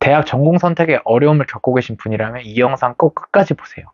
대학 전공 선택에 어려움을 겪고 계신 분이라면 이 영상 꼭 끝까지 보세요.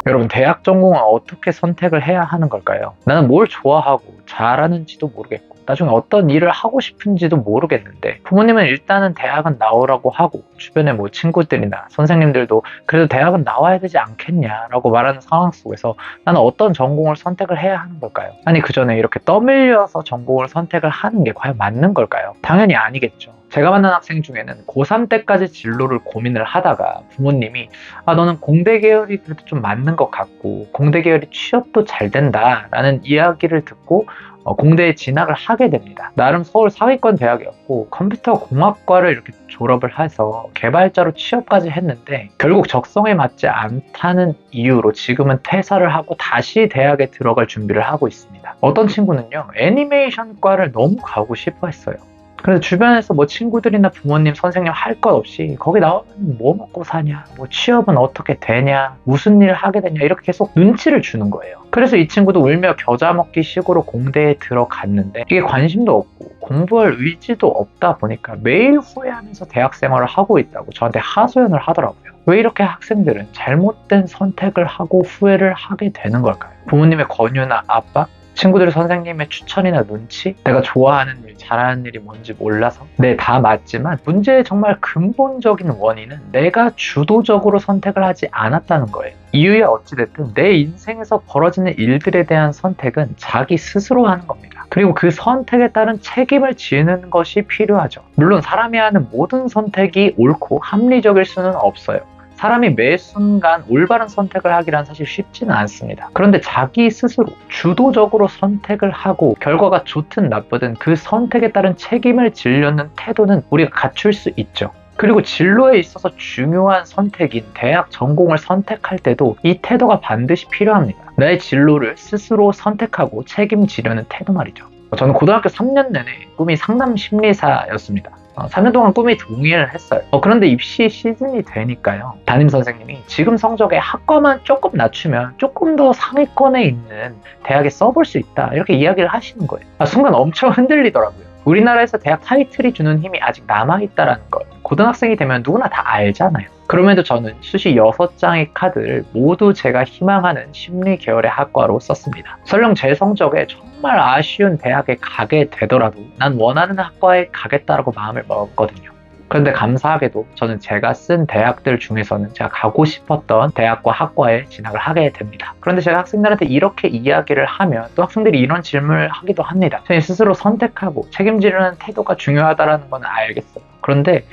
여러분, 대학 전공은 어떻게 선택을 해야 하는 걸까요? 나는 뭘 좋아하고 잘하는지도 모르겠고 나중에 어떤 일을 하고 싶은지도 모르겠는데 부모님은 일단은 대학은 나오라고 하고 주변에 뭐 친구들이나 선생님들도 그래도 대학은 나와야 되지 않겠냐라고 말하는 상황 속에서 나는 어떤 전공을 선택을 해야 하는 걸까요? 아니, 그 전에 이렇게 떠밀려서 전공을 선택을 하는 게 과연 맞는 걸까요? 당연히 아니겠죠. 제가 만난 학생 중에는 고3 때까지 진로를 고민을 하다가 부모님이 너는 공대 계열이 그래도 좀 맞는 것 같고 공대 계열이 취업도 잘 된다 라는 이야기를 듣고 공대에 진학을 하게 됩니다. 나름 서울 상위권 대학이었고 컴퓨터 공학과를 이렇게 졸업을 해서 개발자로 취업까지 했는데 결국 적성에 맞지 않다는 이유로 지금은 퇴사를 하고 다시 대학에 들어갈 준비를 하고 있습니다. 어떤 친구는요, 애니메이션과를 너무 가고 싶어 했어요. 그래서 주변에서 뭐 친구들이나 부모님, 선생님 할 것 없이 거기 나오면 뭐 먹고 사냐, 뭐 취업은 어떻게 되냐, 무슨 일을 하게 되냐 이렇게 계속 눈치를 주는 거예요. 그래서 이 친구도 울며 겨자 먹기 식으로 공대에 들어갔는데 이게 관심도 없고 공부할 의지도 없다 보니까 매일 후회하면서 대학 생활을 하고 있다고 저한테 하소연을 하더라고요. 왜 이렇게 학생들은 잘못된 선택을 하고 후회를 하게 되는 걸까요? 부모님의 권유나 압박? 친구들, 선생님의 추천이나 눈치? 내가 좋아하는 일, 잘하는 일이 뭔지 몰라서? 네, 다 맞지만 문제의 정말 근본적인 원인은 내가 주도적으로 선택을 하지 않았다는 거예요. 이유야 어찌됐든 내 인생에서 벌어지는 일들에 대한 선택은 자기 스스로 하는 겁니다. 그리고 그 선택에 따른 책임을 지는 것이 필요하죠. 물론 사람이 하는 모든 선택이 옳고 합리적일 수는 없어요. 사람이 매 순간 올바른 선택을 하기란 사실 쉽지는 않습니다. 그런데 자기 스스로 주도적으로 선택을 하고 결과가 좋든 나쁘든 그 선택에 따른 책임을 지려는 태도는 우리가 갖출 수 있죠. 그리고 진로에 있어서 중요한 선택인 대학 전공을 선택할 때도 이 태도가 반드시 필요합니다. 나의 진로를 스스로 선택하고 책임지려는 태도 말이죠. 저는 고등학교 3년 내내 꿈이 상담 심리사였습니다. 3년 동안 꿈이 동일했어요. 그런데 입시 시즌이 되니까요, 담임 선생님이 지금 성적에 학과만 조금 낮추면 조금 더 상위권에 있는 대학에 써볼 수 있다 이렇게 이야기를 하시는 거예요. 순간 엄청 흔들리더라고요. 우리나라에서 대학 타이틀이 주는 힘이 아직 남아있다는 걸 고등학생이 되면 누구나 다 알잖아요. 그럼에도 저는 수시 6장의 카드를 모두 제가 희망하는 심리 계열의 학과로 썼습니다. 설령 제 성적에 정말 아쉬운 대학에 가게 되더라도 난 원하는 학과에 가겠다라고 마음을 먹었거든요. 그런데 감사하게도 저는 제가 쓴 대학들 중에서는 제가 가고 싶었던 대학과 학과에 진학을 하게 됩니다. 그런데 제가 학생들한테 이렇게 이야기를 하면 또 학생들이 이런 질문을 하기도 합니다. 저는 스스로 선택하고 책임지려는 태도가 중요하다는 건 알겠어요. 그런데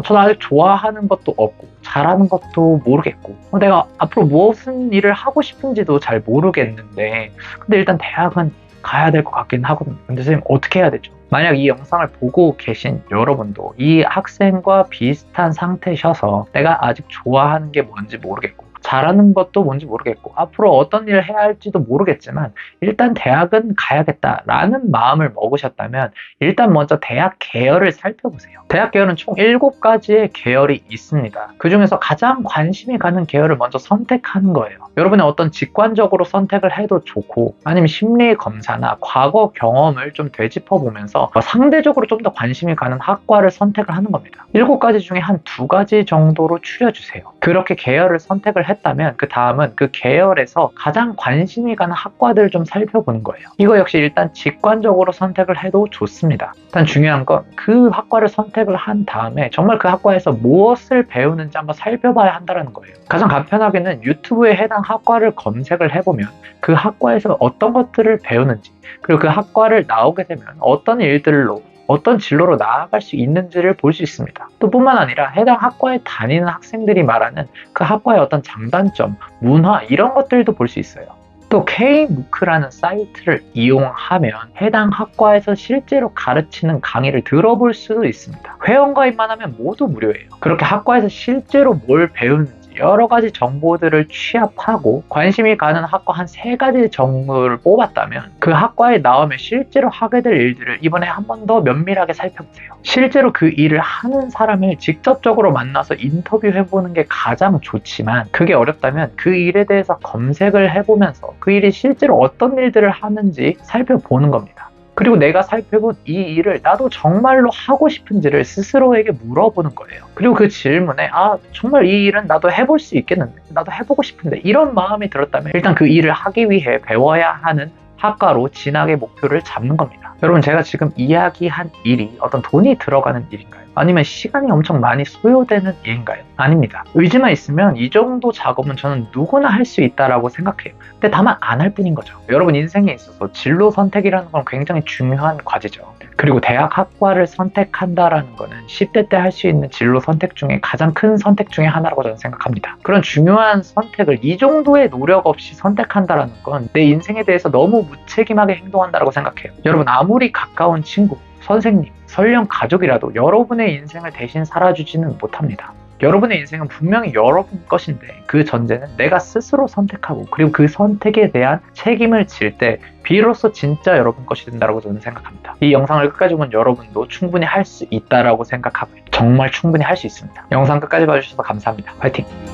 저는 아직 좋아하는 것도 없고 잘하는 것도 모르겠고 내가 앞으로 무슨 일을 하고 싶은지도 잘 모르겠는데 근데 일단 대학은 가야 될 것 같긴 하거든요. 근데 선생님 어떻게 해야 되죠? 만약 이 영상을 보고 계신 여러분도 이 학생과 비슷한 상태셔서 내가 아직 좋아하는 게 뭔지 모르겠고 잘하는 것도 뭔지 모르겠고 앞으로 어떤 일을 해야 할지도 모르겠지만 일단 대학은 가야겠다라는 마음을 먹으셨다면 일단 먼저 대학 계열을 살펴보세요. 대학 계열은 총 7가지의 계열이 있습니다. 그 중에서 가장 관심이 가는 계열을 먼저 선택하는 거예요. 여러분의 어떤 직관적으로 선택을 해도 좋고 아니면 심리 검사나 과거 경험을 좀 되짚어보면서 상대적으로 좀 더 관심이 가는 학과를 선택을 하는 겁니다. 7가지 중에 한 2가지 정도로 추려주세요. 그렇게 계열을 선택을 했다면 그 다음은 그 계열에서 가장 관심이 가는 학과들을 좀 살펴보는 거예요. 이거 역시 일단 직관적으로 선택을 해도 좋습니다. 일단 중요한 건 그 학과를 선택을 한 다음에 정말 그 학과에서 무엇을 배우는지 한번 살펴봐야 한다는 거예요. 가장 간편하게는 유튜브에 해당 학과를 검색을 해보면 그 학과에서 어떤 것들을 배우는지 그리고 그 학과를 나오게 되면 어떤 일들로 어떤 진로로 나아갈 수 있는지를 볼 수 있습니다. 또 뿐만 아니라 해당 학과에 다니는 학생들이 말하는 그 학과의 어떤 장단점, 문화 이런 것들도 볼 수 있어요. 또 K무크라는 사이트를 이용하면 해당 학과에서 실제로 가르치는 강의를 들어볼 수도 있습니다. 회원가입만 하면 모두 무료예요. 그렇게 학과에서 실제로 뭘 배우는지 여러 가지 정보들을 취합하고 관심이 가는 학과 한 3가지 정보를 뽑았다면 그 학과에 나오면 실제로 하게 될 일들을 이번에 한 번 더 면밀하게 살펴보세요. 실제로 그 일을 하는 사람을 직접적으로 만나서 인터뷰해보는 게 가장 좋지만 그게 어렵다면 그 일에 대해서 검색을 해보면서 그 일이 실제로 어떤 일들을 하는지 살펴보는 겁니다. 그리고 내가 살펴본 이 일을 나도 정말로 하고 싶은지를 스스로에게 물어보는 거예요. 그리고 그 질문에 정말 이 일은 나도 해볼 수 있겠는데, 나도 해보고 싶은데, 이런 마음이 들었다면 일단 그 일을 하기 위해 배워야 하는 학과로 진학의 목표를 잡는 겁니다. 여러분, 제가 지금 이야기한 일이 어떤 돈이 들어가는 일인가요? 아니면 시간이 엄청 많이 소요되는 일인가요? 아닙니다. 의지만 있으면 이 정도 작업은 저는 누구나 할 수 있다라고 생각해요. 근데 다만 안 할 뿐인 거죠. 여러분, 인생에 있어서 진로 선택이라는 건 굉장히 중요한 과제죠. 그리고 대학 학과를 선택한다라는 거는 10대 때 할 수 있는 진로 선택 중에 가장 큰 선택 중에 하나라고 저는 생각합니다. 그런 중요한 선택을 이 정도의 노력 없이 선택한다라는 건 내 인생에 대해서 너무 무책임하게 행동한다라고 생각해요. 여러분, 아무리 가까운 친구, 선생님, 설령 가족이라도 여러분의 인생을 대신 살아주지는 못합니다. 여러분의 인생은 분명히 여러분 것인데 그 전제는 내가 스스로 선택하고 그리고 그 선택에 대한 책임을 질 때 비로소 진짜 여러분 것이 된다고 저는 생각합니다. 이 영상을 끝까지 본 여러분도 충분히 할 수 있다라고 생각하고 정말 충분히 할 수 있습니다. 영상 끝까지 봐주셔서 감사합니다. 화이팅!